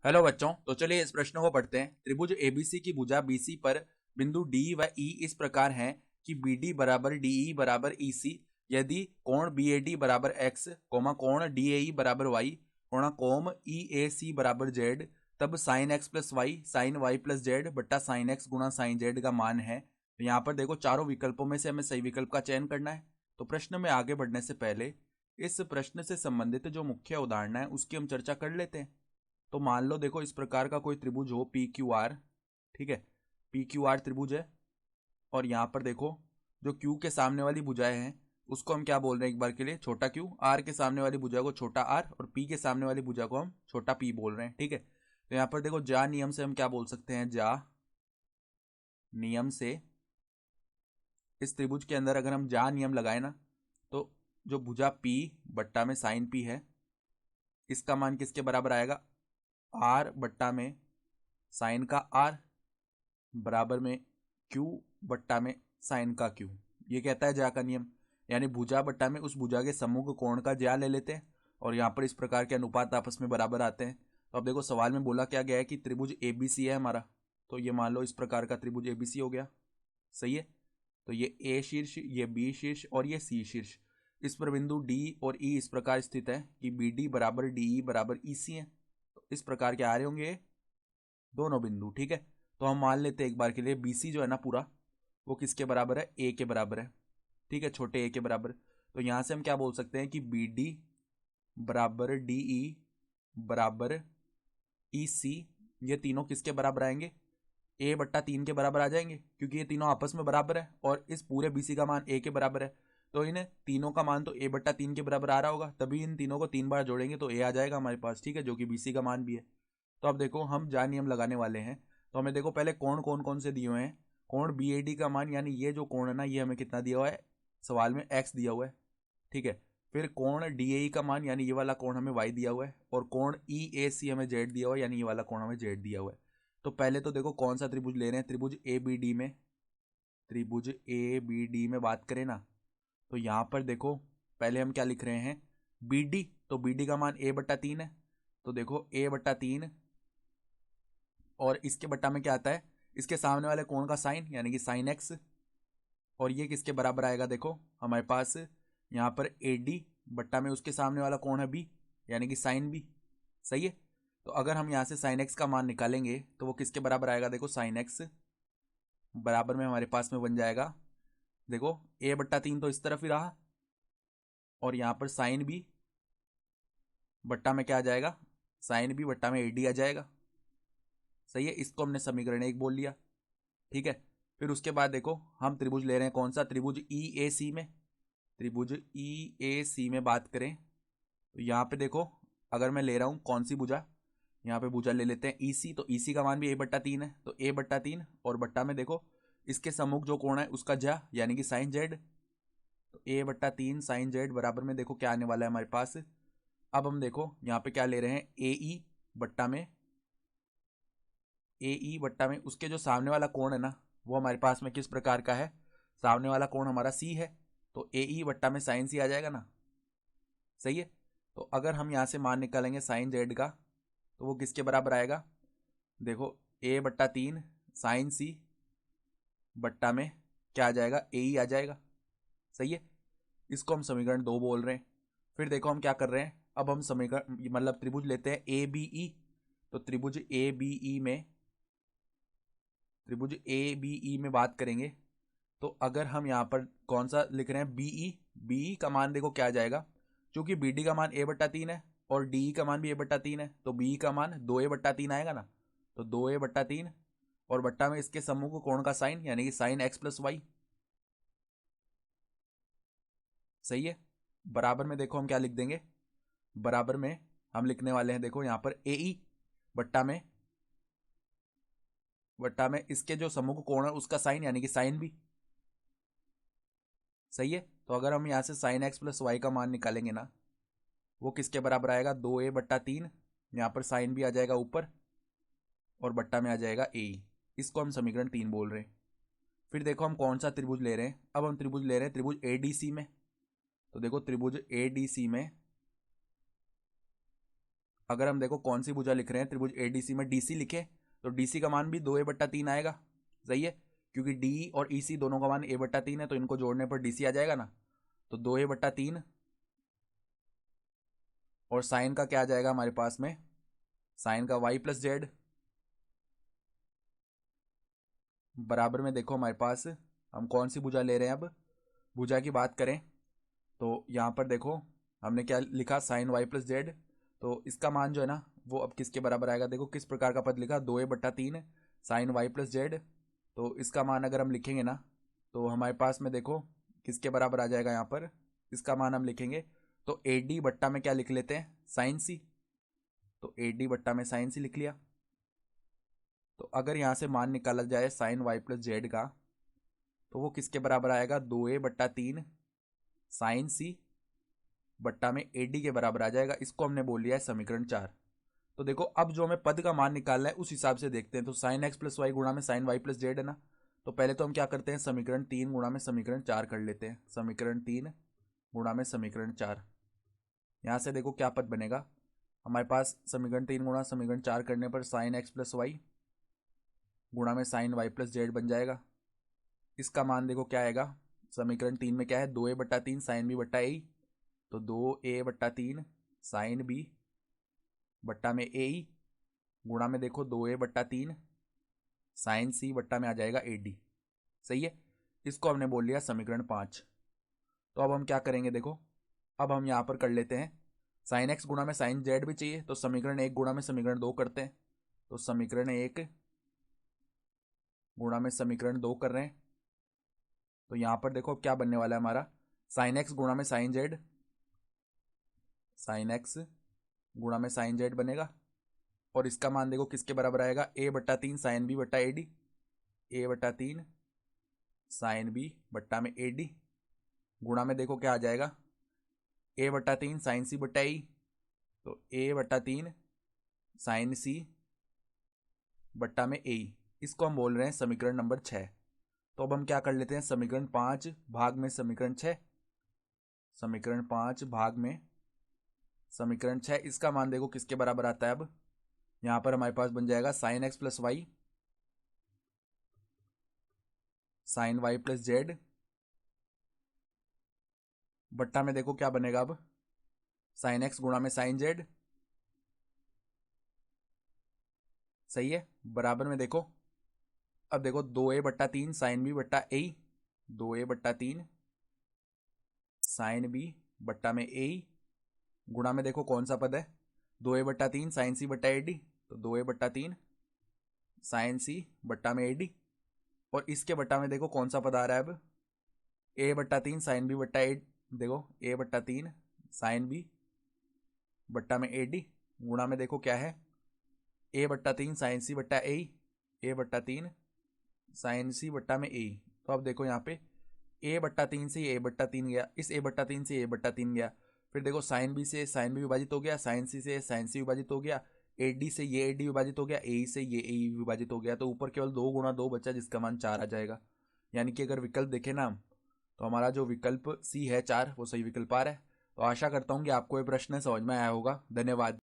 Hello बच्चों, तो चलिए इस प्रश्न को पढ़ते हैं। त्रिभुज एबीसी की भुजा बीसी पर बिंदु डी व ई इस प्रकार हैं कि बीडी बराबर डीई बराबर ईसी यदि कोण बीएडी बराबर एक्स, कोण डीएई बराबर वाई, कोण ईएसी बराबर जेड, तब sine x plus y sine y plus z बट्टा साइन एक्स गुणा साइन जेड का मान है। तो यहाँ पर देखो, चारों विकल्पों में से हमें सही विकल्प का चयन करना है। तो प्रश्न में आगे बढ़ने से पहले इस प्रश्न से संबंधित जो मुख्य उदाहरण है उसकी हम चर्चा कर लेते हैं। तो मान लो, देखो, इस प्रकार का कोई त्रिभुज हो पी क्यू आर। ठीक है, पी क्यू आर त्रिभुज है। और यहाँ पर देखो, जो क्यू के सामने वाली भुजाएं हैं उसको हम क्या बोल रहे हैं एक बार के लिए, छोटा क्यू। आर के सामने वाली भुजा को छोटा आर और पी के सामने वाली भुजा को हम छोटा पी बोल रहे हैं। ठीक है, तो यहाँ पर देखो, जा नियम से हम क्या बोल सकते हैं, जा नियम से इस त्रिभुज के अंदर अगर हम जा नियम लगाए ना, तो जो भुजा पी बट्टा में साइन पी है, इसका मान किसके बराबर आएगा, आर बट्टा में साइन का आर बराबर में क्यू बट्टा में साइन का क्यू। ये कहता है ज्या का नियम। यानी भुजा बट्टा में उस भुजा के समूह कोण का ज्या ले लेते हैं और यहाँ पर इस प्रकार के अनुपात आपस में बराबर आते हैं। तो अब देखो, सवाल में बोला क्या गया है कि त्रिभुज एबीसी है हमारा। तो ये मान लो इस प्रकार का त्रिभुज एबीसी हो गया। सही है, तो ये ए शीर्ष, ये बी शीर्ष और ये सी शीर्ष। इस पर बिंदु डी और ई इस प्रकार स्थित है कि बी डी बराबर डी ई बराबर ई सी है। तो इस प्रकार के आ रहे होंगे दोनों बिंदु। ठीक है, तो हम मान लेते हैं एक बार के लिए बीसी जो है ना पूरा, वो किसके बराबर है, ए के बराबर है। ठीक है, छोटे ए के बराबर। तो यहां से हम क्या बोल सकते हैं कि बी डी बराबर डी ई बराबर ई सी, ये तीनों किसके बराबर आएंगे, ए बट्टा 3 के बराबर आ जाएंगे, क्योंकि ये तीनों आपस में बराबर है और इस पूरे बीसी का मान ए के बराबर है। तो इन तीनों का मान तो ए बट्टा 3 के बराबर आ रहा होगा, तभी इन तीनों को 3 बार जोड़ेंगे तो ए आ जाएगा हमारे पास। ठीक है, जो कि बीसी का मान भी है। तो अब देखो, हम जा नियम लगाने वाले हैं। तो हमें देखो पहले कोण कौन कौन से दिए हुए हैं। कोण बी ए डी का मान, यानी ये जो कोण है ना, ये हमें कितना दिया हुआ है, सवाल में एक्स दिया हुआ है। ठीक है, फिर कोण डी ए का मान, यानी ये वाला कोण हमें वाई दिया हुआ है। और कोण ई ए सी हमें जेड दिया हुआ है, यानी ये वाला कोण हमें जेड दिया हुआ है। तो पहले तो देखो कौन सा त्रिभुज ले रहे हैं, त्रिभुज ए बी डी में। त्रिभुज ए बी डी में बात करें ना, तो यहाँ पर देखो पहले हम क्या लिख रहे हैं, बी डी। तो बी डी का मान ए बट्टा 3 है। तो देखो ए बट्टा 3 और इसके बट्टा में क्या आता है, इसके सामने वाले कोण का साइन, यानी कि साइन एक्स। और ये किसके बराबर आएगा, देखो हमारे पास यहाँ पर ए डी बट्टा में उसके सामने वाला कोण है बी, यानी कि साइन बी। सही है, तो अगर हम यहाँ से साइन एक्स का मान निकालेंगे तो वो किसके बराबर आएगा, देखो साइन एक्स बराबर में हमारे पास में बन जाएगा, देखो ए बट्टा 3 तो इस तरफ ही रहा और यहाँ पर साइन बी बट्टा में क्या आ जाएगा, साइन बी बट्टा में ए डी आ जाएगा। सही है, इसको हमने समीकरण 1 बोल लिया। ठीक है, फिर उसके बाद देखो हम त्रिभुज ले रहे हैं कौन सा, त्रिभुज ई ए सी में। त्रिभुज ई ए सी में बात करें तो यहाँ पे देखो, अगर मैं ले रहा हूँ कौन सी भुजा, यहाँ पे भुजा ले लेते हैं ई सी। तो ई सी का मान भी ए बट्टा 3 है, तो ए बट्टा 3 और बट्टा में देखो इसके सम्मुख जो कोण है उसका ज्या, यानी कि साइन जेड। तो ए बट्टा 3 साइन जेड बराबर में देखो क्या आने वाला है हमारे पास। अब हम देखो यहाँ पे क्या ले रहे हैं, ए ई बट्टा में, ए ई बट्टा में उसके जो सामने वाला कोण है ना, वो हमारे पास में किस प्रकार का है, सामने वाला कोण हमारा सी है। तो ए ई बट्टा में साइन सी आ जाएगा ना। सही है, तो अगर हम यहाँ से मान निकालेंगे साइन जेड का, तो वो किसके बराबर आएगा, देखो ए बट्टा 3 साइन सी बट्टा में क्या आ जाएगा, ए ई आ जाएगा। सही है, इसको हम समीकरण 2 बोल रहे हैं। फिर देखो हम क्या कर रहे हैं, अब हम समीकरण मतलब त्रिभुज लेते हैं ए बी ई। तो त्रिभुज ए बी ई में, त्रिभुज ए बी ई में बात करेंगे तो अगर हम यहाँ पर कौन सा लिख रहे हैं, बीई। बीई का मान देखो क्या आ जाएगा, क्योंकि बी डी का मान ए बट्टा 3 है और डी का मान भी ए बट्टा 3 है, तो बी का मान 2a/3 आएगा ना। तो 2a/3 और बट्टा में इसके समूह को कोण का साइन, यानी कि साइन एक्स प्लस वाई। सही है, बराबर में देखो हम क्या लिख देंगे, बराबर में हम लिखने वाले हैं देखो यहाँ पर ए ई बट्टा में इसके जो समूह कोण है उसका साइन, यानी कि साइन बी। सही है, तो अगर हम यहाँ से साइन एक्स प्लस वाई का मान निकालेंगे ना, वो किसके बराबर आएगा, 2a/3। यहाँ पर साइन भी आ जाएगा ऊपर और बट्टा में आ जाएगा ए। इसको हम समीकरण 3 बोल रहे हैं। फिर देखो हम कौन सा त्रिभुज ले रहे हैं, अब हम त्रिभुज ले रहे हैं त्रिभुज ए डी सी में। तो देखो त्रिभुज ए डी सी में अगर हम देखो कौन सी भुजा लिख रहे हैं, त्रिभुज एडीसी में डीसी लिखे तो डीसी का मान भी 2a/3 आएगा। सही है, क्योंकि डी और ईसी दोनों का मान a/3 है, तो इनको जोड़ने पर डीसी आ जाएगा ना। तो 2a/3 और साइन का क्या आ जाएगा हमारे पास में, साइन का y + z बराबर में देखो हमारे पास हम कौन सी भुजा ले रहे हैं। अब भुजा की बात करें तो यहाँ पर देखो हमने क्या लिखा, साइन y + z। तो इसका मान जो है ना वो अब किसके बराबर आएगा, देखो किस प्रकार का पद लिखा, 2a/3 साइन y + z। तो इसका मान अगर हम लिखेंगे ना तो हमारे पास में देखो किसके बराबर आ जाएगा, यहाँ पर इसका मान हम लिखेंगे तो AD बट्टा में क्या लिख लेते हैं, साइन सी। तो AD बट्टा में साइन सी लिख लिया। तो अगर यहाँ से मान निकाला जाए साइन y + z का, तो वो किसके बराबर आएगा, 2a/3 साइन सी बट्टा में AD के बराबर आ जाएगा। इसको हमने बोल लिया है समीकरण 4। तो देखो अब जो हमें पद का मान निकालना है उस हिसाब से देखते हैं। तो साइन x + y गुणा में साइन y + z है ना, तो पहले तो हम क्या करते हैं, समीकरण 3 गुणा में समीकरण 4 कर लेते हैं। समीकरण 3 गुणा में समीकरण 4, यहाँ से देखो क्या पद बनेगा हमारे पास, समीकरण 3 गुणा समीकरण 4 करने पर साइन x + y गुणा में साइन y + z बन जाएगा। इसका मान देखो क्या आएगा, समीकरण 3 में क्या है, 2a/3 साइन b बट्टा a, तो 2a/3 साइन b बट्टा में a गुणा में देखो 2a/3 साइन c बट्टा में आ जाएगा AD। सही है, इसको हमने बोल लिया समीकरण 5। तो अब हम क्या करेंगे, देखो अब हम यहाँ पर कर लेते हैं, साइन x गुणा में साइन z भी चाहिए, तो समीकरण 1 गुणा में समीकरण 2 करते हैं। तो समीकरण 1 गुणा में समीकरण 2 कर रहे हैं। तो यहाँ पर देखो क्या बनने वाला है हमारा, साइन x गुणा में साइन z, साइन x गुणा में साइन z बनेगा। और इसका मान देखो किसके बराबर आएगा, a/3 साइन b बट्टा AD, a/3 साइन b बट्टा में AD गुणा में देखो क्या आ जाएगा, a/3 साइन c बट्टा A, तो a/3 साइन c बट्टा में A, इसको हम बोल रहे हैं समीकरण नंबर 6। तो अब हम क्या कर लेते हैं, समीकरण 5 भाग में समीकरण 6, समीकरण 5 भाग में समीकरण 6, इसका मान देखो किसके बराबर आता है। अब यहाँ पर हमारे पास बन जाएगा sine x + y sine y + z बट्टा में देखो क्या बनेगा, अब साइन x गुणा में साइन z। सही है, बराबर में देखो अब देखो 2a/3 साइन b बट्टा A, 2a/3 साइन b बट्टा में A गुणा में देखो कौन सा पद है, 2a/3 साइन c बट्टा AD, तो 2a/3 साइन c बट्टा में AD। और इसके बट्टा में देखो कौन सा पद आ रहा है, अब a/3 साइन b बट्टा AD, देखो a/3 साइन b बट्टा में AD गुणा में देखो क्या है, a/3 साइन c बट्टा A, a/3 साइन c बट्टा में A। तो अब देखो यहाँ पे a/3 से a/3 गया, इस a/3 से a/3 गया, फिर देखो साइन b से साइन b विभाजित हो गया, साइन c से साइन c विभाजित हो गया, AD से ये AD विभाजित हो गया, AE से ये AE विभाजित हो गया। तो ऊपर केवल 2 गुणा 2 बचा, जिसका मान 4 आ जाएगा। यानी कि अगर विकल्प देखें ना तो हमारा जो विकल्प C है 4 वो सही विकल्प आ रहा है। तो आशा करता हूँ कि आपको ये प्रश्न समझ में आया होगा। धन्यवाद।